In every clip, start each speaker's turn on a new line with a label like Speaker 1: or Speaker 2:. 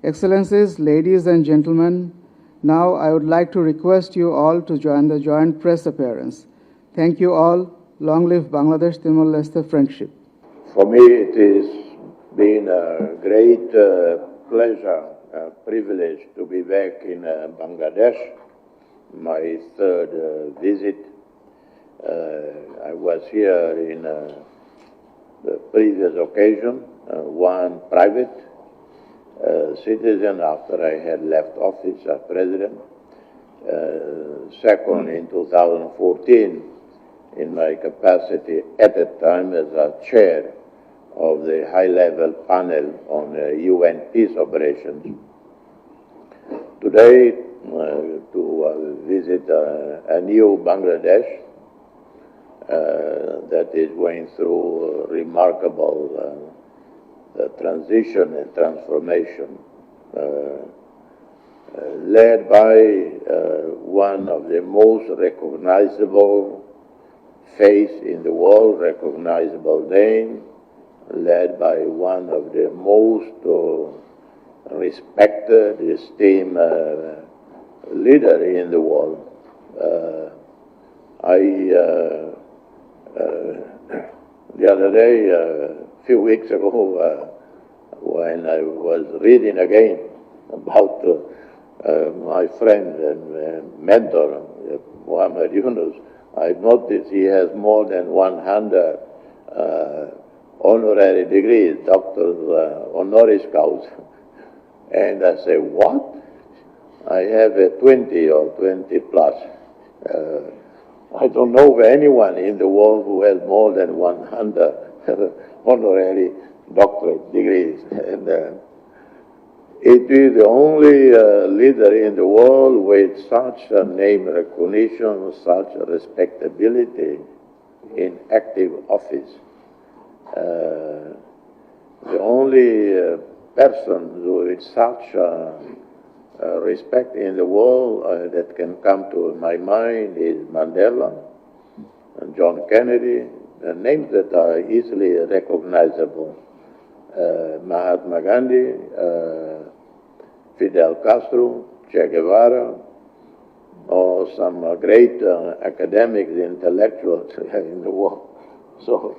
Speaker 1: Excellencies, ladies and gentlemen, now I would like to request you all to join the joint press appearance. Thank you all. Long live Bangladesh Timor-Leste friendship.
Speaker 2: For me, it has been a great pleasure, privilege to be back in Bangladesh, my third visit. I was here in the previous occasion, one private citizen after I had left office as president. Second, in 2014, in my capacity at the time as a chair of the high-level panel on UN peace operations. Today, to visit a new Bangladesh that is going through a remarkable transition and transformation, led by one of the most recognizable face in the world, recognizable name, led by one of the most respected, esteemed leader in the world. The other day, a few weeks ago, when I was reading again about my friend and mentor, Muhammad Yunus, I noticed he has more than 100 honorary degrees, doctors, honoris causa. And I say, what? I have a 20 or 20 plus. I don't know of anyone in the world who has more than 100 honorary doctorate degrees. And it is the only leader in the world with such a name recognition, such a respectability in active office. The only person with such respect in the world that can come to my mind is Mandela and John Kennedy, names that are easily recognizable. Mahatma Gandhi, Fidel Castro, Che Guevara, or some great academics, intellectuals in the world. So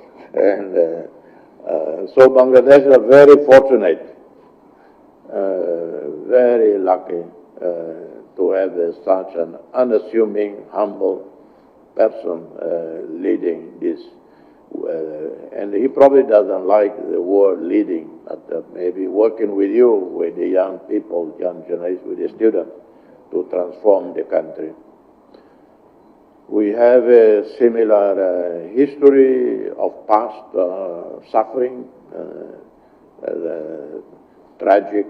Speaker 2: Bangladesh is very fortunate, very lucky to have such an unassuming, humble person leading this. And he probably doesn't like the word leading, but maybe working with you, with the young people, young generation, with the students, to transform the country. We have a similar history of past suffering, tragic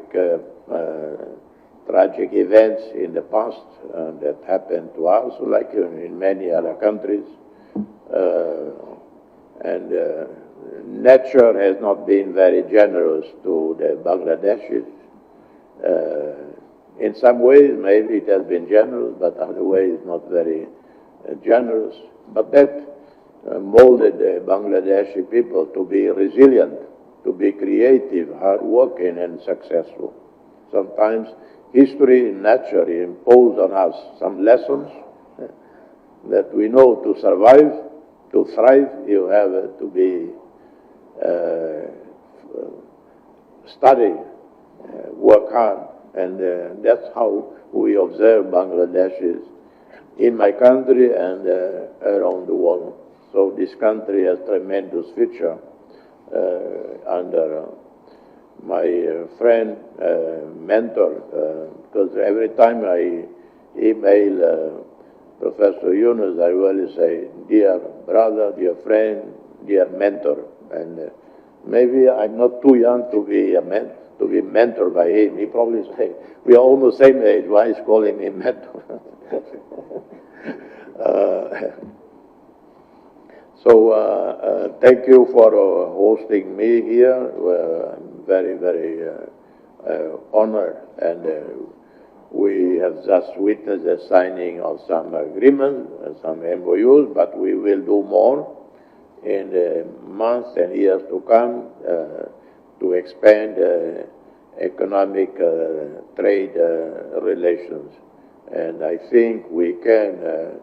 Speaker 2: events in the past that happened to us, like in many other countries. And nature has not been very generous to the Bangladeshis. In some ways, maybe it has been generous, but other ways not very generous. But that molded the Bangladeshi people to be resilient, to be creative, hardworking, and successful. Sometimes history naturally imposed on us some lessons that we know to survive. To thrive, you have to be study, work hard, and that's how we observe Bangladeshis in my country and around the world. So this country has tremendous future under my friend, mentor, because every time I email Professor Yunus, I always say, dear brother, dear friend, dear mentor. And maybe I'm not too young to be mentored by him. He probably say, we are almost same age, why is calling me mentor? Thank you for hosting me here. I'm very, very honored, and we have just witnessed the signing of some agreements, some MOUs, but we will do more in the months and years to come to expand economic trade relations. And I think we can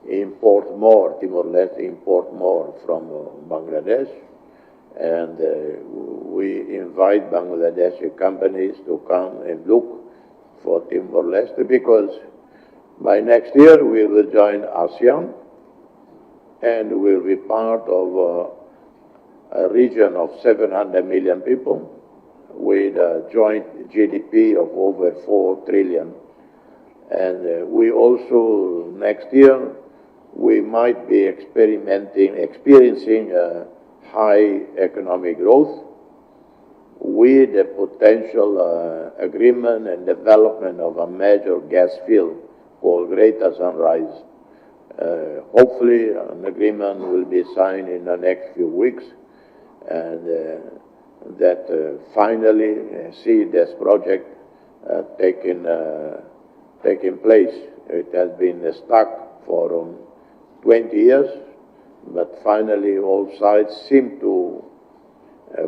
Speaker 2: import more, Timor-Leste import more from Bangladesh. And we invite Bangladeshi companies to come and look for Timor-Leste, because by next year we will join ASEAN and will be part of a region of 700 million people with a joint GDP of over 4 trillion. And we also, next year, we might be experiencing high economic growth with the potential agreement and development of a major gas field called Greater Sunrise. Hopefully an agreement will be signed in the next few weeks, and that finally see this project taking place. It has been stuck for 20 years, but finally all sides seem to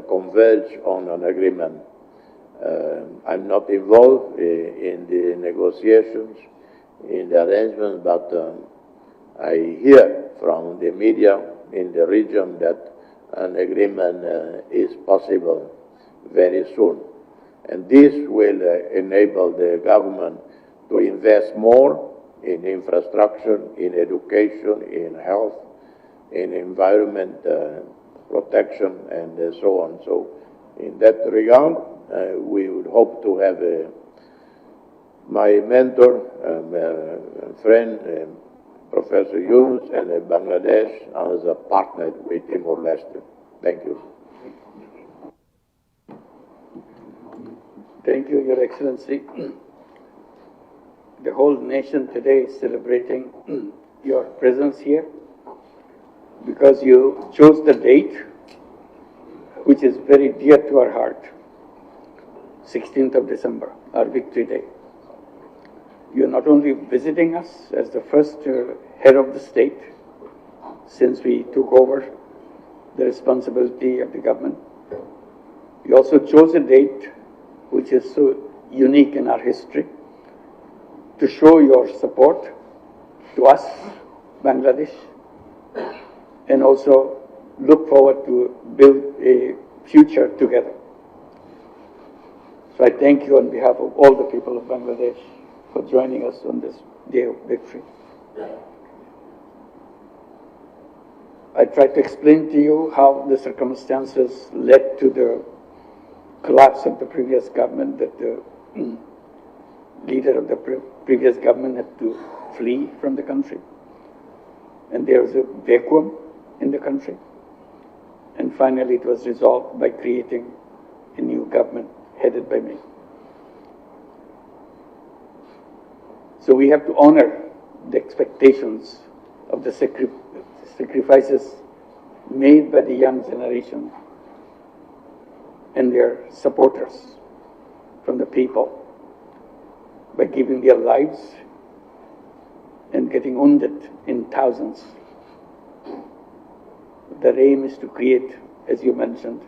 Speaker 2: converge on an agreement. I'm not involved in the negotiations, in the arrangements, but I hear from the media in the region that an agreement is possible very soon. And this will enable the government to invest more in infrastructure, in education, in health, in environment protection, and so on. So in that regard, we would hope to have my mentor, friend, Professor Yunus, and Bangladesh as a partner with Timor-Leste. Thank you.
Speaker 3: Thank you, Your Excellency. The whole nation today is celebrating your presence here because you chose the date which is very dear to our heart, 16th of December, our Victory Day. You are not only visiting us as the first head of the state since we took over the responsibility of the government, you also chose a date which is so unique in our history to show your support to us, Bangladesh, and also look forward to build a future together. So I thank you on behalf of all the people of Bangladesh for joining us on this day of victory. I tried to explain to you how the circumstances led to the collapse of the previous government, that the leader of the previous government had to flee from the country. And there was a vacuum in the country. And finally it was resolved by creating a new government headed by me. So we have to honor the expectations of the sacrifices made by the young generation and their supporters from the people by giving their lives and getting wounded in thousands. The aim is to create, as you mentioned,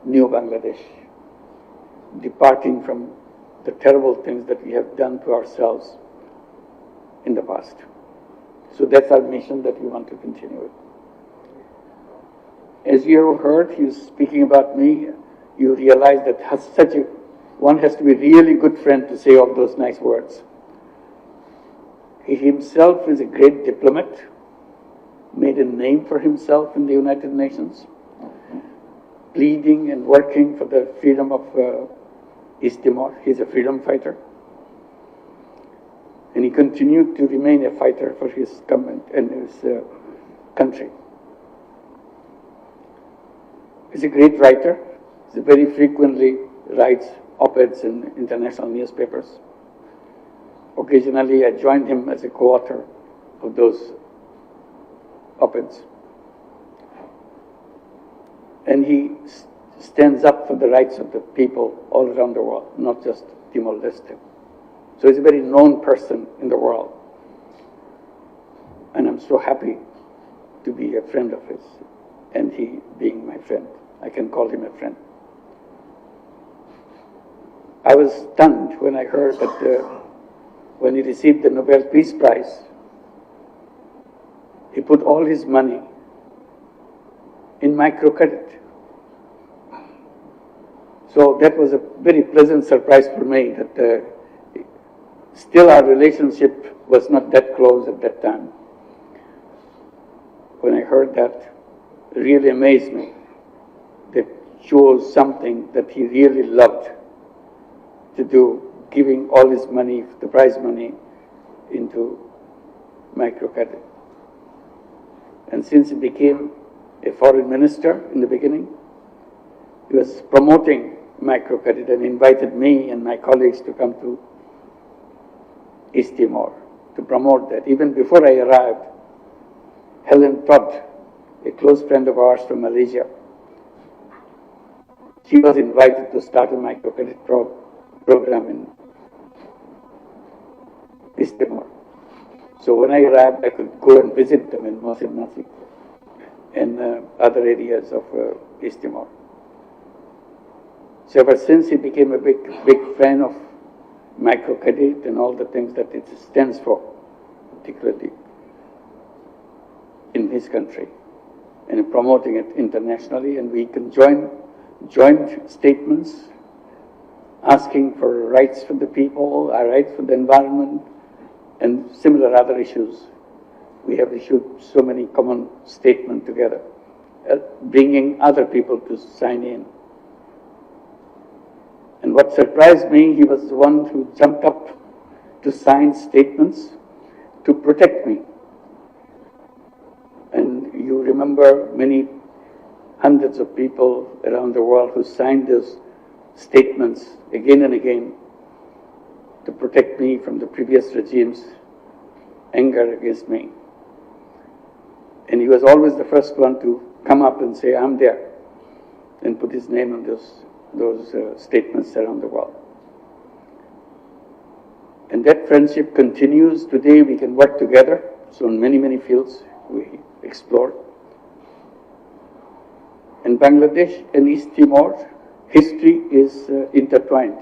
Speaker 3: new Bangladesh, departing from the terrible things that we have done to ourselves in the past. So that's our mission that we want to continue with. As you have heard, he was speaking about me, you realize that one has to be a really good friend to say all those nice words. He himself is a great diplomat, made a name for himself in the United Nations, pleading and working for the freedom of East Timor. He's a freedom fighter. And he continued to remain a fighter for his government and his country. He's a great writer. He very frequently writes op-eds in international newspapers. Occasionally I joined him as a co-author of those op-eds. And he stands up for the rights of the people all around the world, not just Timor-Leste. So he's a very known person in the world. And I'm so happy to be a friend of his, and he being my friend. I can call him a friend. I was stunned when I heard that when he received the Nobel Peace Prize, he put all his money in microcredit. So that was a very pleasant surprise for me that still our relationship was not that close at that time. When I heard that, it really amazed me. That shows something that he really loved to do, giving all his money, the prize money, into microcredit. And since he became a foreign minister in the beginning, he was promoting microcredit and invited me and my colleagues to come to East Timor to promote that. Even before I arrived, Helen Todd, a close friend of ours from Malaysia, she was invited to start a microcredit program in East Timor. So when I arrived, I could go and visit them in Mosin Nasi and other areas of East Timor. So ever since, he became a big fan of microcredit and all the things that it stands for, particularly in his country, and promoting it internationally. And we can joint statements asking for rights for the people, our rights for the environment, and similar other issues. We have issued so many common statements together, bringing other people to sign in. And what surprised me, he was the one who jumped up to sign statements to protect me. And you remember many hundreds of people around the world who signed those statements again and again to protect me from the previous regime's anger against me. And he was always the first one to come up and say, I'm there, and put his name on those statements around the world. And that friendship continues. Today we can work together. So in many, many fields we explore. In Bangladesh and East Timor, history is intertwined,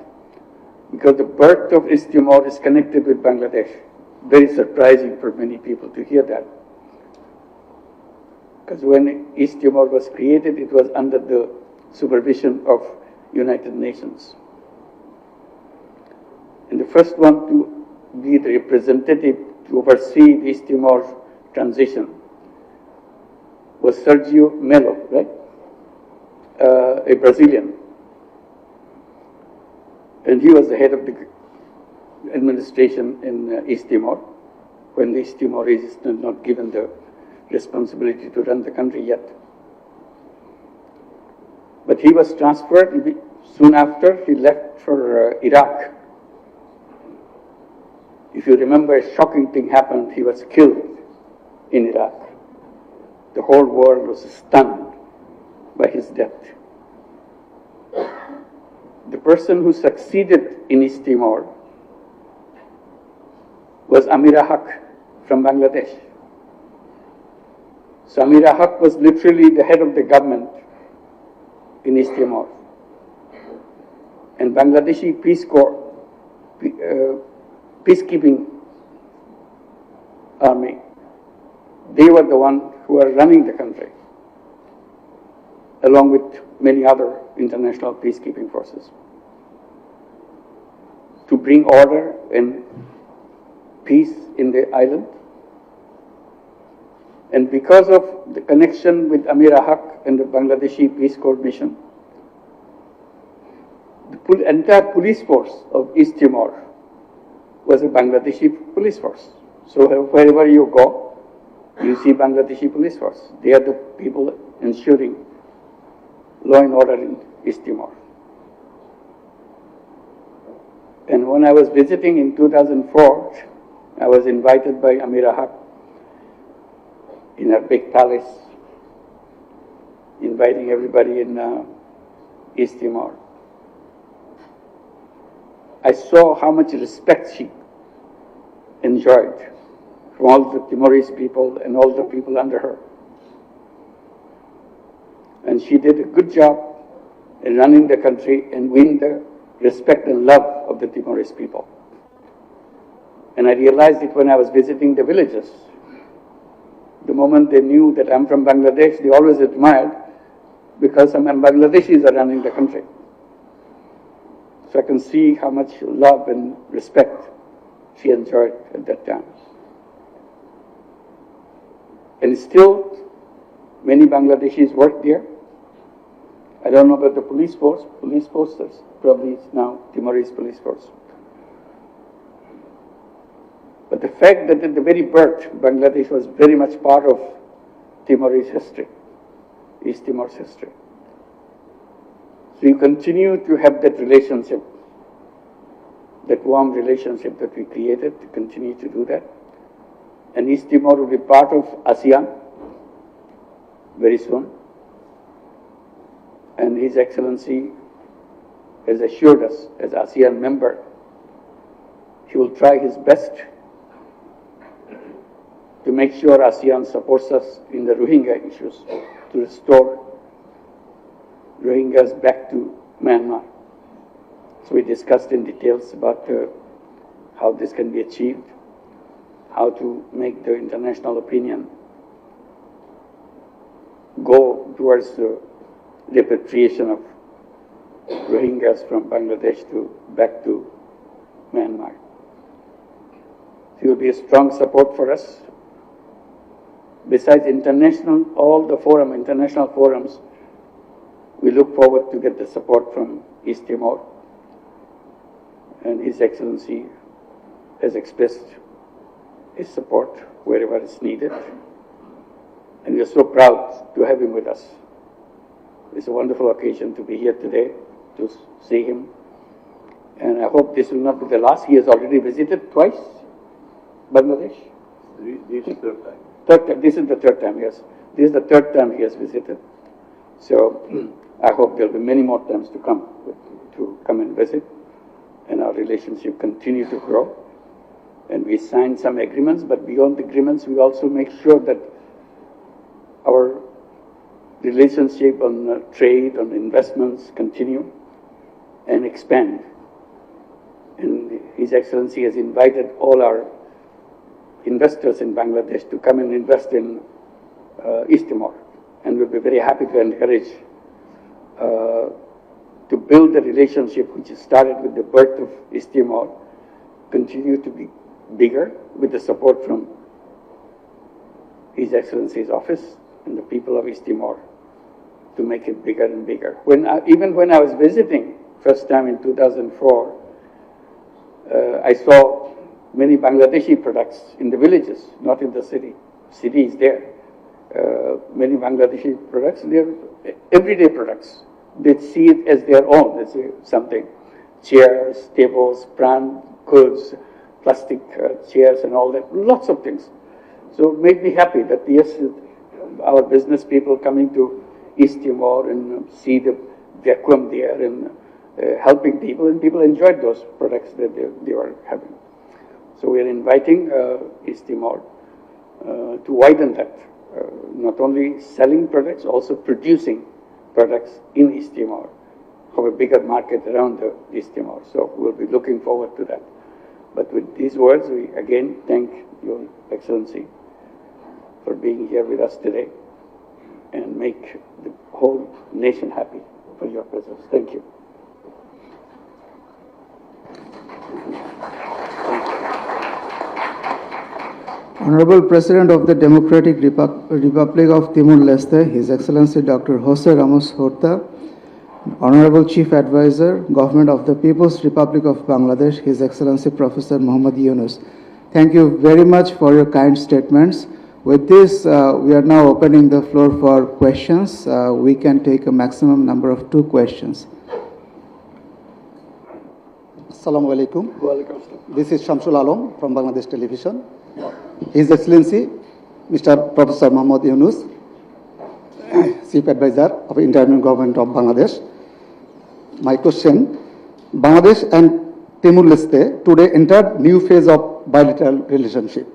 Speaker 3: because the birth of East Timor is connected with Bangladesh. Very surprising for many people to hear that. Because when East Timor was created, it was under the supervision of United Nations. And the first one to be the representative to oversee the East Timor transition was Sergio Melo, right? A Brazilian. And he was the head of the administration in East Timor, when the East Timorese is not given the responsibility to run the country yet. But he was transferred soon after. He left for Iraq. If you remember, a shocking thing happened. He was killed in Iraq. The whole world was stunned by his death. The person who succeeded in East Timor was Amira Haq from Bangladesh. So Amira Haq was literally the head of the government in East Timor. And Bangladeshi Peace Corps, peacekeeping army, they were the one who were running the country, along with many other international peacekeeping forces, to bring order and peace in the island. And because of the connection with Amira Haq and the Bangladeshi Peace Corps mission, the entire police force of East Timor was a Bangladeshi police force. So wherever you go, you see Bangladeshi police force. They are the people ensuring law and order in East Timor. And when I was visiting in 2004, I was invited by Amira Haq in her big palace, inviting everybody in East Timor. I saw how much respect she enjoyed from all the Timorese people and all the people under her. And she did a good job in running the country and win the respect and love of the Timorese people. And I realized it when I was visiting the villages. The moment they knew that I'm from Bangladesh, they always admired because some Bangladeshis are running the country. So I can see how much love and respect she enjoyed at that time. And still, many Bangladeshis work there. I don't know about the police force. Police forces probably is now Timorese police force. But the fact that at the very birth, Bangladesh was very much part of Timorese history, East Timor's history. So you continue to have that relationship, that warm relationship that we created, to continue to do that. And East Timor will be part of ASEAN very soon. And His Excellency has assured us, as ASEAN member, he will try his best to make sure ASEAN supports us in the Rohingya issues, to restore Rohingyas back to Myanmar. So we discussed in details about how this can be achieved, how to make the international opinion go towards the repatriation of Rohingyas from Bangladesh back to Myanmar. It will be a strong support for us. Besides all the international forums, we look forward to get the support from East Timor. And His Excellency has expressed his support wherever it's needed. And we are so proud to have him with us. It's a wonderful occasion to be here today, to see him. And I hope this will not be the last. He has already visited twice Bangladesh.
Speaker 2: This is third time.
Speaker 3: Third time. This is the third time, yes. This is the third time he has visited. So I hope there will be many more times to come and visit, and our relationship continue to grow. And we signed some agreements, but beyond the agreements, we also make sure that our relationship on trade, on investments continue and expand. And His Excellency has invited all our investors in Bangladesh to come and invest in East Timor. And we'll be very happy to encourage to build the relationship which started with the birth of East Timor, continue to be bigger with the support from His Excellency's office and the people of East Timor to make it bigger and bigger. Even when I was visiting first time in 2004, I saw many Bangladeshi products in the villages, not in the city. City is there. Many Bangladeshi products, they're everyday products. They see it as their own. They say something, chairs, tables, brand goods, plastic chairs and all that, lots of things. So it made me happy that yes, our business people coming to East Timor and see the vacuum there and helping people, and people enjoyed those products that they were having. So we are inviting East Timor to widen that, not only selling products, also producing products in East Timor, have a bigger market around the East Timor. So we'll be looking forward to that. But with these words, we again thank Your Excellency for being here with us today and make the whole nation happy for your presence. Thank you.
Speaker 1: Honorable President of the Democratic Republic of Timor-Leste, His Excellency Dr. Jose Ramos Horta, Honorable Chief Advisor, Government of the People's Republic of Bangladesh, His Excellency Professor Muhammad Yunus. Thank you very much for your kind statements. With this, we are now opening the floor for questions. We can take a maximum number of 2 questions.
Speaker 4: Assalamu alaikum. This is Shamsul Alam from Bangladesh Television. His Excellency, Mr. Professor Muhammad Yunus, Chief Advisor of Interim Government of Bangladesh. My question, Bangladesh and Timor-Leste today entered new phase of bilateral relationship.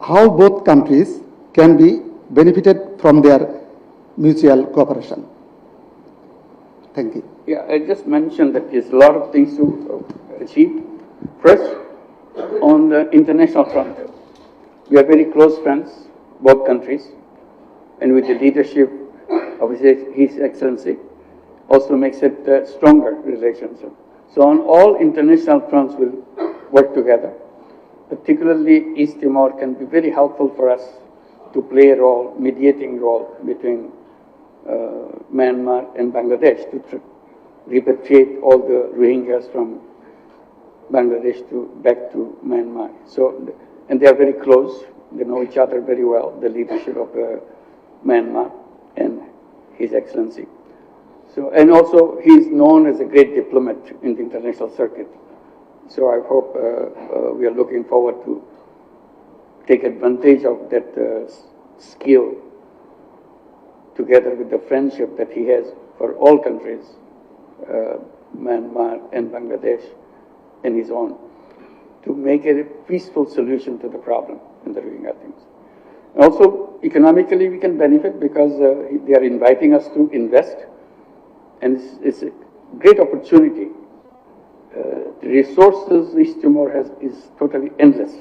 Speaker 4: How both countries can be benefited from their mutual cooperation? Thank you.
Speaker 3: Yeah, I just mentioned that there's a lot of things to achieve. First, on the international front, we are very close friends, both countries, and with the leadership of His Excellency, also makes it a stronger relationship. So on all international fronts, we'll work together. Particularly, East Timor can be very helpful for us to play a role, mediating role between Myanmar and Bangladesh to repatriate all the Rohingyas from Bangladesh back to Myanmar. So, and they are very close. They know each other very well, the leadership of Myanmar and His Excellency. So, and also he is known as a great diplomat in the international circuit. So I hope we are looking forward to take advantage of that skill together with the friendship that he has for all countries, Myanmar and Bangladesh and his own, to make a peaceful solution to the problem in the Rohingya things. Also, economically we can benefit because they are inviting us to invest, and it's a great opportunity. The resources East Timor has is totally endless,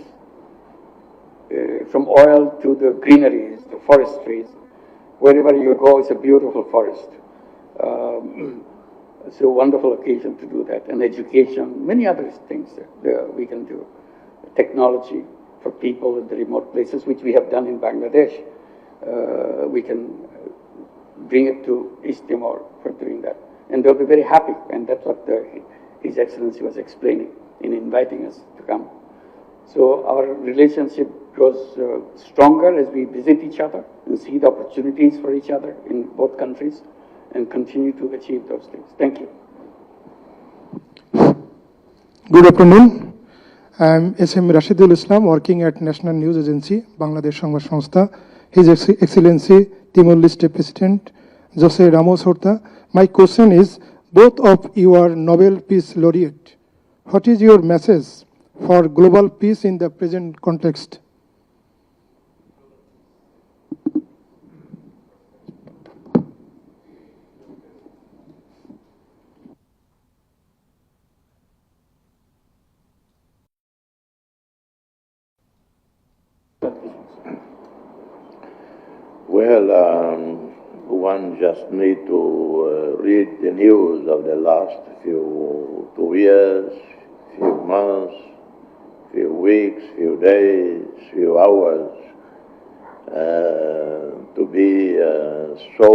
Speaker 3: from oil to the greeneries, the forestries. Wherever you go, it's a beautiful forest. It's a wonderful occasion to do that, and education, many other things that we can do. Technology for people in the remote places, which we have done in Bangladesh. We can bring it to East Timor for doing that. And they'll be very happy, and that's what His Excellency was explaining in inviting us to come. So our relationship grows stronger as we visit each other and see the opportunities for each other in both countries and continue to achieve those things. Thank you.
Speaker 5: Good afternoon. I am SM Rashidul Islam, working at National News Agency, Bangladesh সংবাদ সংস্থা. His Excellency Timor-Leste President Jose Ramos Horta. My question is, both of you are Nobel Peace Laureate. What is your message for global peace in the present context?
Speaker 2: Well, one just need to read the news of the last few 2 years, few months, few weeks, few days, few hours, to be so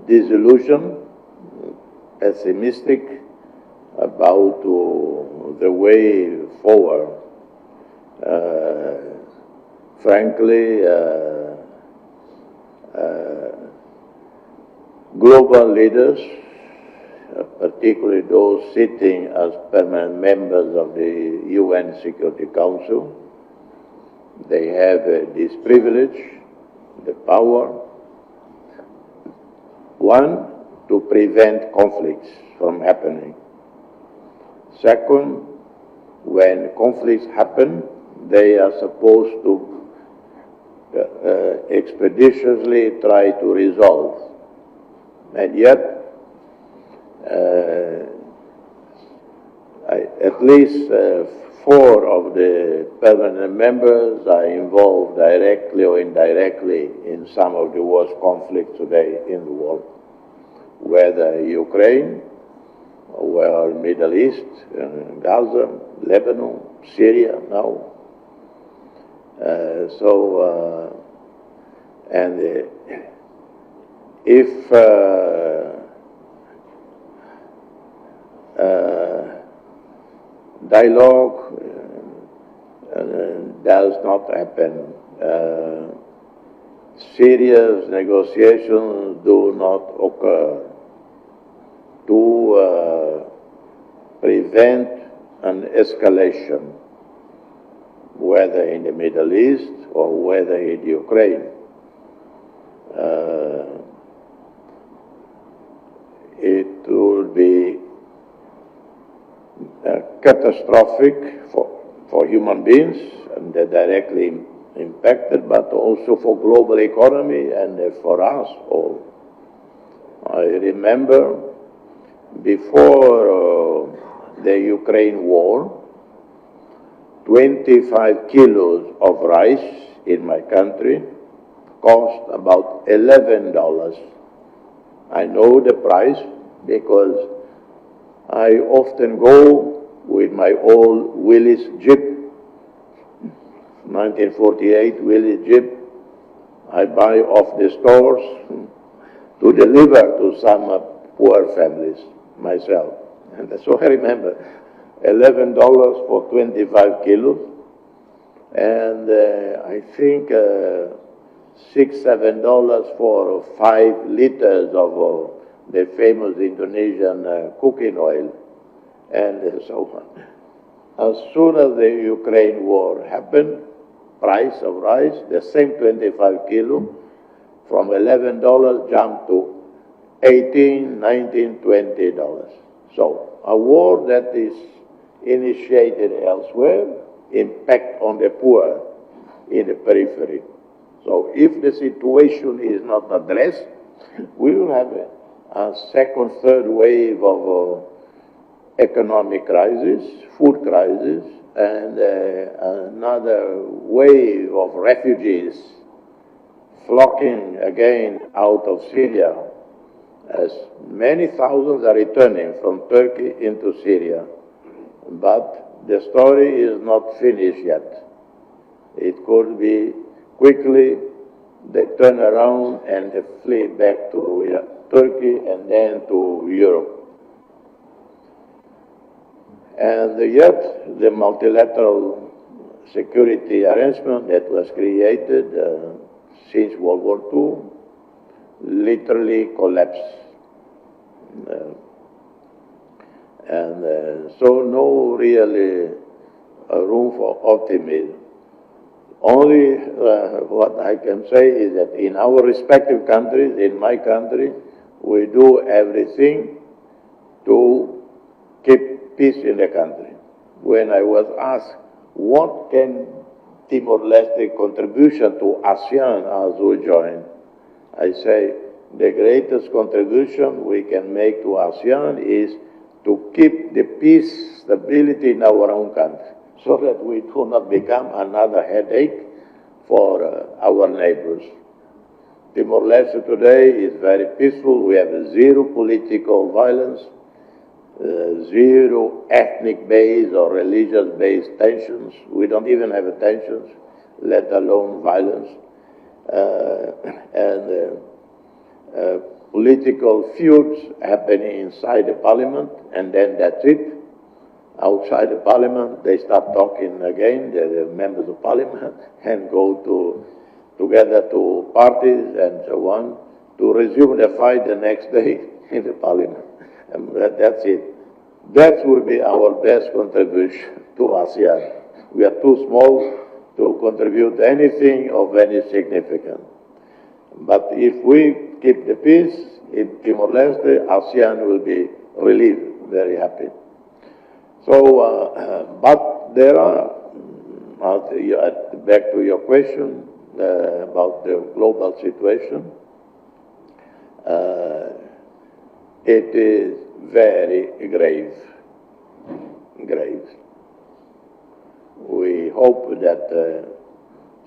Speaker 2: disillusioned, pessimistic about the way forward. Frankly, global leaders, particularly those sitting as permanent members of the UN Security Council, they have this privilege, the power, one, to prevent conflicts from happening. Second, when conflicts happen, they are supposed to expeditiously try to resolve. And yet, at least 4 of the permanent members are involved directly or indirectly in some of the worst conflicts today in the world, whether Ukraine, or Middle East, Gaza, Lebanon, Syria now. And if dialogue does not happen, serious negotiations do not occur to prevent an escalation, whether in the Middle East or whether in Ukraine. It would be catastrophic for human beings, and they're directly impacted, but also for global economy and for us all. I remember before the Ukraine war, 25 kilos of rice in my country cost about $11. I know the price because I often go with my old Willys Jeep, 1948 Willys Jeep. I buy off the stores to deliver to some poor families myself. And so I remember $11 for 25 kilos, and I think $6, $7 for 5 liters of the famous Indonesian cooking oil, and so on. As soon as the Ukraine war happened, price of rice, the same 25 kilo, from $11 jumped to $18, $19, $20. So a war that is initiated elsewhere impact on the poor in the periphery. So if the situation is not addressed, we will have a second, third wave of economic crisis, food crisis, and another wave of refugees flocking again out of Syria, as many thousands are returning from Turkey into Syria. But the story is not finished yet. It could be quickly they turn around and they flee back to Turkey and then to Europe. And yet the multilateral security arrangement that was created since World War II literally collapsed. So no really room for optimism. Only what I can say is that in our respective countries, in my country, we do everything to keep peace in the country. When I was asked, what can Timor-Leste contribution to ASEAN as we join? I say, the greatest contribution we can make to ASEAN is to keep the peace, stability in our own country, so that we do not become another headache for our neighbors. Timor-Leste today is very peaceful. We have zero political violence, zero ethnic-based or religious-based tensions. We don't even have tensions, let alone violence. Political feuds happening inside the parliament, and then that's it. Outside the parliament, they start talking again, the members of parliament, and go together to parties and so on, to resume the fight the next day in the parliament. And that's it. That will be our best contribution to ASEAN. We are too small to contribute anything of any significance. But if we keep the peace in Timor-Leste, ASEAN will be relieved, very happy. So, but there are, back to your question about the global situation, it is very grave. We hope that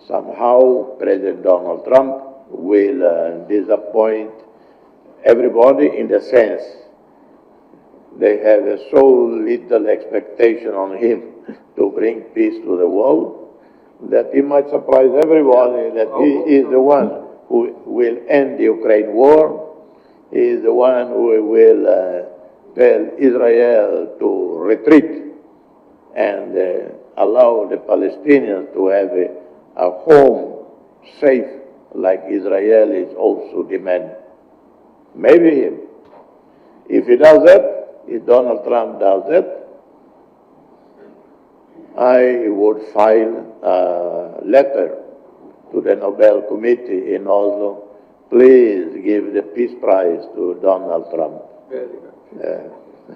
Speaker 2: somehow President Donald Trump will disappoint everybody in the sense they have so little expectation on him to bring peace to the world that he might surprise everybody that he is the one who will end the Ukraine war. He is the one who will tell Israel to retreat and allow the Palestinians to have a home safe like Israelis also demand. Maybe him. If he does that, if Donald Trump does that, I would file a letter to the Nobel Committee in Oslo. Please give the Peace Prize to Donald Trump.
Speaker 3: Very good.